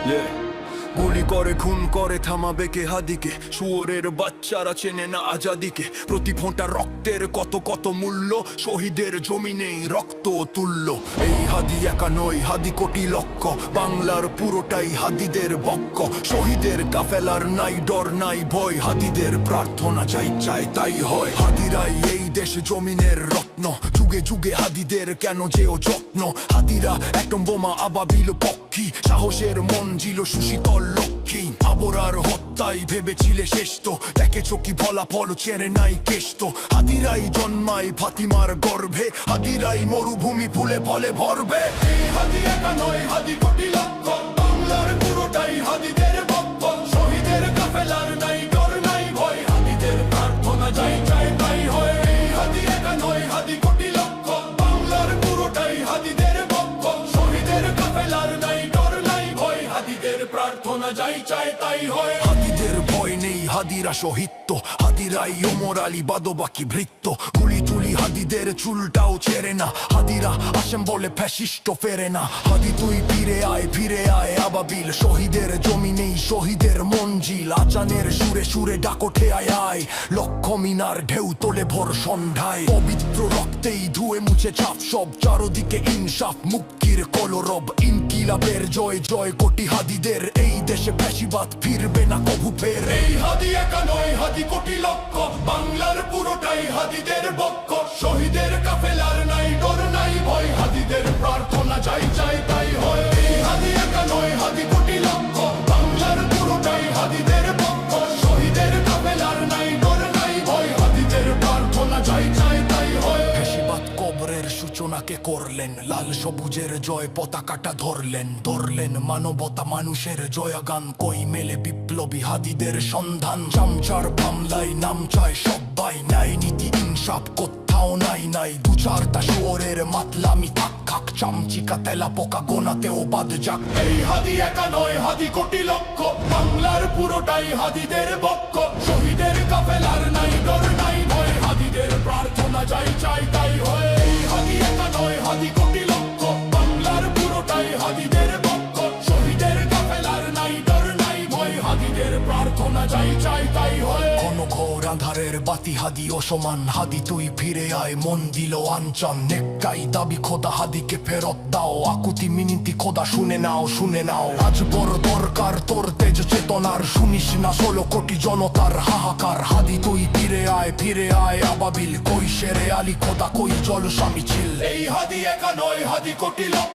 গুলি করে খুন করে থামাবে কে হাদিকে? শুয়োরের বাচ্চারা চেনে না আজাদিকে। প্রতি ফোঁটা রক্তের কত কত মূল্য, শহীদের জমিনেই রক্ত তুল্য। এই হাদি একা নয়, হাদি কোটি লক্ষ, বাংলার পুরোটাই হাদিদের বক্ষ। শহীদের কাফেলার নাই ডর নাই ভয়, হাদিদের প্রার্থনা যাই চায় তাই হয়। হাদিরাই এই দেশ জমিনের রত্ন, যুগে যুগে হাদিদের কেন যেও যত্ন। হাদিরা একদম বোমা আবাবিল পক্ষী, সাহসের মঞ্জিল সুশীতল লক্ষ্মী। আবরার হত্যায় ভেবেছিলে শ্রেষ্ঠ, দেখেছো কি ফলাফল চেনে নাই কেষ্ট। হাদিরাই জন্মায় ফাতিমার গর্ভে, হাদিরাই মরুভূমি ফুলে ফলে ভরবে। এই হাদি একা নয়, হাদি কোটি লক্ষ, বাংলার পুরোটাই হাদিদের বক্ষ। শহীদের কাফেলার নাই ডর নাই ভয়, হাদিদের প্রার্থনা যাই চায় তাই হয়। এই হাদি একা নয়, হাদি কোটি লক্ষ, বাংলার পুরোটাই হাদিদের বক্ষ। শহীদের কাফেলার নাই ডর নাই ভয়, হাদিদের প্রার্থনা যাই চায় তাই হয়। হাদিদের ভয় নেই, হাদিরা শহীদ, হাদিরাই ওমর আলী বাদবাকি ভৃত্য। গুলি তুলি হাদিদের চুলটাও ছেড়ে না, হাদিরা আসেম বলে ফ্যাসিস্ট ফেরে না। হাদি তুই ফিরে আয় আবাবিল, শহীদের জমিনেই শহীদের মঞ্জিল। আজানের সুরে সুরে ডাকোঠে আয় আয়, লক্ষ মিনার ঢেউ তোলে ভোর সন্ধ্যায়। পবিত্র রক্তেই ধুয়ে মুছে ছাপ সব, চারদিকে ইনসাফ মুক্তির কলরব। ইনকিলাবের জয় জয় কোটি হাদিদের, এই দেশে ফ্যাসিবাদ ফিরবে না কভু ফের। এই হাদি একা নয়, হাদি কোটি লক্ষ, বাংলার পুরোটাই হাদিদের বক্ষ। শহীদের কাফেলার নাই ডর নাই ভয়, হাদিদের প্রার্থনা যাই চাই তাই হয়। এই হাদি একা নয়, হাদি কোটি লক্ষ, বাংলার পুরোটাই হাদিদের বক্ষ। শহীদের কাফেলার নাই ডর নাই ভয়, হাদিদের প্রার্থনা যাই চাই তাই হয়। ফ্যাসিবাদ কবরের সূচনাকে করলেন, লাল সবুজের জয় পতাকাটা ধরলেন মানবতা মানুষের জয়গান। কই মেলে বিপ্লবী হাদিদের সন্ধান, চামচার মামলায় নাম চায় সবাই। ন্যায় নীতি ইনসাফ কোথাও নাই দু চারটা শুয়োরের মাতলামি থাক খাক, চামচিকা তেলা পোকা গোনাতেও বাদ যাক। এই হাদি একা নয়, হাদি কোটি লক্ষ, বাংলার পুরোটাই হাদিদের বক্ষ। শহীদের কাফেলার নাই ডর নাই ভয়, হাদিদের প্রার্থনা যাই চাই তাই হয়। এই হাদি একা নয়, হাদি কোটি লক্ষ, বাংলার পুরোটাই হাদিদের বক্ষ। শহীদের কাফেলার নাই ডর নাই ভয়, হাদিদের প্রার্থনা যাই চাই তাই হয়। কোন ঘোর আধারের বাতি হাদি অসমান, হাদি তুই ফিরে আয় মন দিল আঞ্চন। নেককাই দাবি খোদা হাদিকে ফেরত দাও, আকুতি মিনতি খোদা শুনে নাও। আজ বড় দরকার তোর তেজ চেতনার, শুনিস না 16 কোটি জনতার হাহাকার। হাদি তুই ফিরে আয় আবাবিল, কই শেরে আলী খোদা কই জলসা মিছিল। এই হাদি একা নয়, হাদি কোটি লক্ষ।